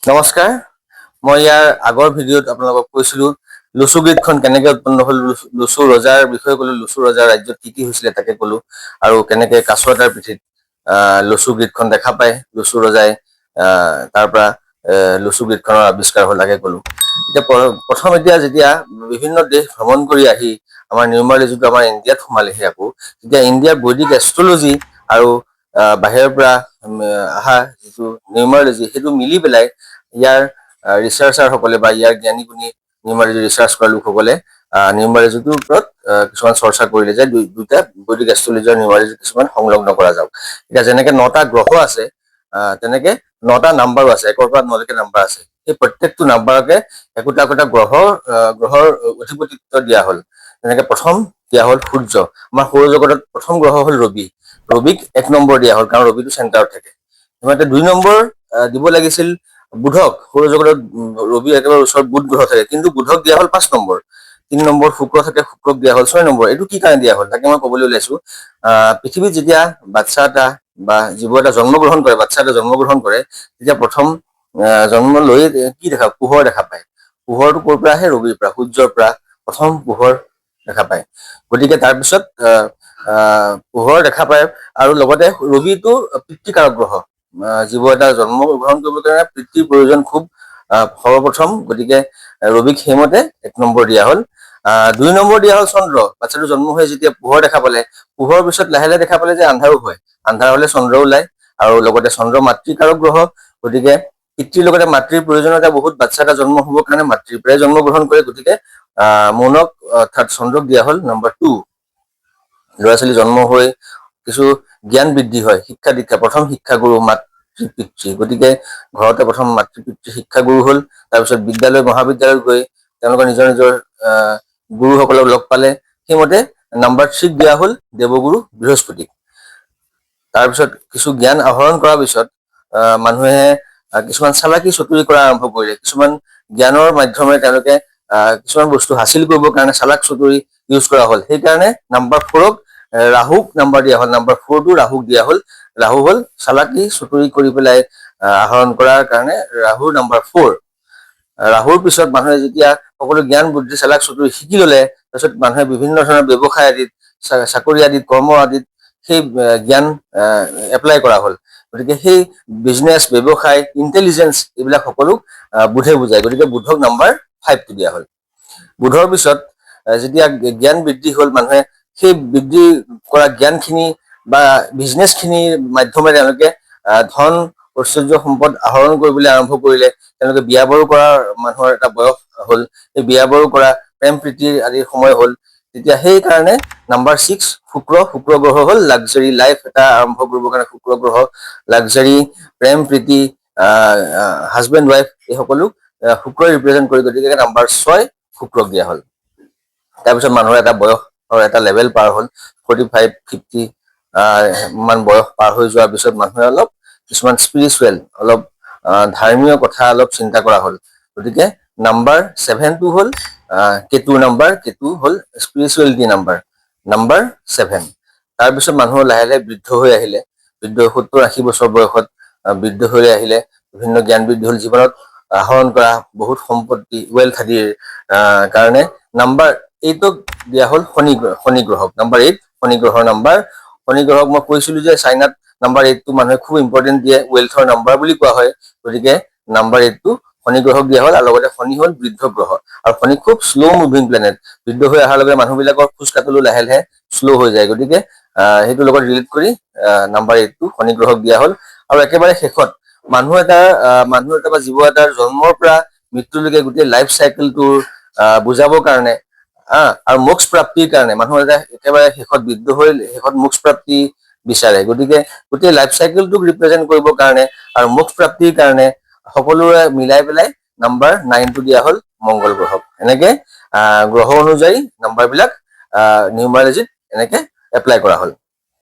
নমস্কাৰ। মই ইয়াৰ আগৰ ভিডিঅ'ত আপোনালোকক কৈছিলোঁ লুচু গীতখন কেনেকৈ উৎপন্ন হ'ল, লুচু ৰজাৰ বিষয়ে ক'লোঁ, লুচু ৰজাৰ ৰাজ্যত কি কি হৈছিলে তাকে ক'লোঁ, আৰু কেনেকৈ কাছ এটাৰ পিঠিত লুচু গীতখন দেখা পায়, লুচু ৰজাই তাৰ পৰা লুচু গীতখনৰ আৱিষ্কাৰ হ'ল তাকে ক'লোঁ। এতিয়া যেতিয়া বিভিন্ন দেশ ভ্ৰমণ কৰি আহি আমাৰ নিউমাৰলজিটো আমাৰ ইণ্ডিয়াত সোমালেহি আকৌ, তেতিয়া ইণ্ডিয়াৰ বৈদিক এষ্ট্ৰলজি আৰু বাহিৰৰ পৰা অহা যিটো নিউমাৰলজি সেইটো মিলি পেলাই ইয়াৰ ৰিচাৰ্চাৰসকলে বা ইয়াৰ জ্ঞানী গুণী নিউমাৰলজি ৰিচাৰ্চ কৰা লোকসকলে নিউমাৰলজিটোৰ ওপৰত কিছুমান চৰ্চা কৰিলে যে দুটা বৈদিক এষ্ট্ৰলজি আৰু নিউমাৰলজি কিছুমান সংলগ্ন কৰা যাওক। এতিয়া যেনেকে 9টা গ্ৰহ আছে তেনেকে 9টা নাম্বাৰো আছে, 1ৰ পৰা 9লৈকে নাম্বাৰ আছে। সেই প্ৰত্যেকটো নাম্বাৰকে একোটা একোটা গ্ৰহৰ অধিপতিত্ব দিয়া হ'ল। যেনেকে প্ৰথম দিয়া হ'ল সূৰ্য। আমাৰ সৌৰজগতত প্ৰথম গ্ৰহ হ'ল ৰবি। ৰবিক 1 নম্বৰ দিয়া হ'ল কাৰণ ৰবিটো চেণ্টাৰত থাকে। সিহঁতে 2 নম্বৰ দিব লাগিছিল বুধক। সৌৰজগতত ৰবি একেবাৰে ওচৰত বুধ গ্ৰহ থাকে, কিন্তু বুধক দিয়া হ'ল 5 নম্বৰ। 3 নম্বৰ শুক্ৰ থাকে, শুক্ৰক দিয়া হ'ল 6 নম্বৰ। এইটো কি কাৰণে দিয়া হ'ল তাকে মই ক'বলৈ ওলাইছো। পৃথিৱীত যেতিয়া বাচ্চা এটা বা জীৱ এটা জন্মগ্ৰহণ কৰে, বাচ্চা এটা জন্মগ্ৰহণ কৰে, তেতিয়া প্ৰথম জন্ম লৈ কি পোহৰ দেখা পায়। পোহৰটো ক'ৰ পৰা আহে? ৰবিৰ পৰা, সূৰ্যৰ পৰা প্ৰথম পোহৰ দেখা পায়। গতিকে তাৰপিছত পোহৰ দেখা পায়, আৰু লগতে ৰবিটো পিতৃকাৰক গ্ৰহ। জীৱ এটা জন্মগ্ৰহণ কৰিবলৈ কাৰণে পিতৃৰ প্ৰয়োজন খুব সৰ্বপ্ৰথম, গতিকে ৰবিক সেইমতে 1 নম্বৰ দিয়া হ'ল। 2 নম্বৰ দিয়া হ'ল চন্দ্ৰ। বাচ্চাটো জন্ম হৈ যেতিয়া পোহৰ দেখা পালে, পোহৰৰ পিছত লাহে লাহে দেখা পালে যে আন্ধাৰো হয়। আন্ধাৰ হলে চন্দ্ৰ ওলায়, আৰু লগতে চন্দ্ৰ মাতৃকাৰক গ্ৰহ। গতিকে পিতৃৰ লগতে মাতৃৰ প্ৰয়োজনীয়তা বহুত। বাচ্চা এটা জন্ম হ'বৰ কাৰণে মাতৃৰ পৰাই জন্মগ্ৰহণ কৰে। গতিকে মৌনক অৰ্থাৎ চন্দ্ৰক দিয়া হ'ল নম্বৰ 2। ল'ৰা ছোৱালী জন্ম হৈ কিছু জ্ঞান বৃদ্ধি হয়, শিক্ষা দীক্ষা। প্ৰথম শিক্ষাগুৰু মাতৃ পিতৃ। গতিকে ঘৰতে প্ৰথম মাতৃ পিতৃ শিক্ষাগুৰু হ'ল। তাৰপিছত বিদ্যালয় মহাবিদ্যালয়ত গৈ তেওঁলোকৰ নিজৰ নিজৰ গুৰুসকলক লগ পালে। সেইমতে নম্বৰ 3 দিয়া হ'ল দেৱগুৰু বৃহস্পতিক। তাৰপিছত কিছু জ্ঞান আহৰণ কৰাৰ পিছত মানুহে কিছুমান চালাকি চতুৰি কৰা আৰম্ভ কৰিলে। কিছুমান জ্ঞানৰ মাধ্যমেৰে তেওঁলোকে কিছুমান বস্তু হাচিল কৰিবৰ কাৰণে চালাক চতুৰি ইউজ কৰা হ'ল। সেইকাৰণে নম্বৰ 4ক ৰাহুক নম্বৰ দিয়া হ'ল। নম্বৰ 4টো ৰাহুক দিয়া হ'ল। ৰাহু হ'ল চালাকি চতুৰি কৰি পেলাই আহৰণ কৰাৰ কাৰণে ৰাহুৰ নম্বৰ 4। ৰাহুৰ পিছত মানুহে যেতিয়া সকলো জ্ঞান বুদ্ধি চালাক চতুৰি শিকি ললে, তাৰপিছত মানুহে বিভিন্ন ধৰণৰ ব্যৱসায় আদিত, চাকৰি আদিত, কৰ্ম আদিত সেই জ্ঞান এপ্লাই কৰা হ'ল। গতিকে সেই বিজনেছ, ব্যৱসায়, ইণ্টেলিজেন্স এইবিলাক সকলো বুধে বুজায়। গতিকে বুধক নম্বৰ 5টো দিয়া হ'ল। বুধৰ পিছত যেতিয়া জ্ঞান বৃদ্ধি হ'ল, মানুহে সেই বৃদ্ধি কৰা জ্ঞানখিনি বা বিজনেছখিনিৰ মাধ্যমেৰে তেওঁলোকে ধন ঐশ্বৰ্য সম্পদ আহৰণ কৰিবলৈ আৰম্ভ কৰিলে। তেওঁলোকে বিয়া বাৰু কৰাৰ মানুহৰ এটা বয়স হ'ল। সেই বিয়া বাৰু কৰা, প্ৰেম প্ৰীতিৰ আদিৰ সময় হ'ল। তেতিয়া সেই কাৰণে নম্বৰ 6 শুক্ৰ গ্ৰহ হ'ল লাক্সাৰী লাইফ এটা আৰম্ভ কৰিবৰ কাৰণে শুক্ৰ গ্ৰহ। লাক্সাৰী, প্ৰেম প্ৰীতি, হাজবেণ্ড ৱাইফ এই সকলো শুক্ৰই ৰিপ্ৰেজেণ্ট কৰি, গতিকে নম্বৰ 6 শুক্ৰক দিয়া হ'ল। তাৰপিছত মানুহৰ এটা বয়সৰ এটা লেভেল পাৰ হ'ল। 45, 50 মান বয়স পাৰ হৈ যোৱাৰ পিছত মানুহে অলপ কিছুমান স্পিৰিচুৱেল, অলপ ধৰ্মীয় কথা অলপ চিন্তা কৰা হ'ল। গতিকে নম্বৰ 7টো হ'ল কেতুৰ নম্বৰ। কেতু হ'ল স্পিৰিচুৱেলিটি নম্বৰ 7। তাৰপিছত মানুহ লাহে লাহে বৃদ্ধ হৈ আহিলে। বৃদ্ধ 70-80 বছৰ বয়সত বৃদ্ধ হৈ আহিলে। বিভিন্ন জ্ঞান বৃদ্ধি হ'ল। জীৱনত আহৰণ কৰা বহুত সম্পত্তি, ৱেলথ আদিৰ কাৰণে নম্বৰ 8ক দিয়া হ'ল শনি গ্ৰহক। নম্বৰ 8 শনি গ্ৰহৰ নম্বৰ। শনি গ্ৰহক মই কৈছিলো যে চাইনাত নম্বৰ 8টো মানুহে খুব ইম্পৰ্টেণ্ট দিয়ে, ৱেলথৰ নম্বৰ বুলি কোৱা হয়। গতিকে নম্বৰ 8টো শনি গ্ৰহক দিয়া হ'ল। আৰু লগতে শনি হ'ল বৃদ্ধ গ্ৰহ, আৰু শনি খুব শ্ল' মুভিং প্লেনেট। বৃদ্ধ হৈ অহাৰ লগে মানুহবিলাকৰ খোজ কাটলো লাহে লাহে শ্ল' হৈ যায়। গতিকে সেইটোৰ লগত ৰিলেট কৰি নম্বৰ 8টো শনি গ্ৰহক দিয়া হ'ল। আৰু একেবাৰে শেষত মানুহ এটা বা জীৱ এটাৰ জন্মৰ পৰা মৃত্যুলৈকে গোটেই লাইফ চাইকেলটোৰ বুজাবৰ কাৰণে আৰু মোক্ষ প্ৰাপ্তিৰ কাৰণে মানুহ এটা একেবাৰে শেষত বৃদ্ধ হৈ শেষত মোক্ষ প্ৰাপ্তি বিচাৰে। গতিকে গোটেই লাইফ চাইকেলটোক ৰিপ্ৰেজেণ্ট কৰিবৰ কাৰণে আৰু মোক্ষ প্ৰাপ্তিৰ কাৰণে সকলোৰে মিলাই পেলাই নম্বৰ 9টো দিয়া হ'ল মংগল গ্ৰহক। এনেকে গ্ৰহ অনুযায়ী নম্বৰবিলাক নিউমাৰলজিত এনেকে এপ্লাই কৰা হ'ল।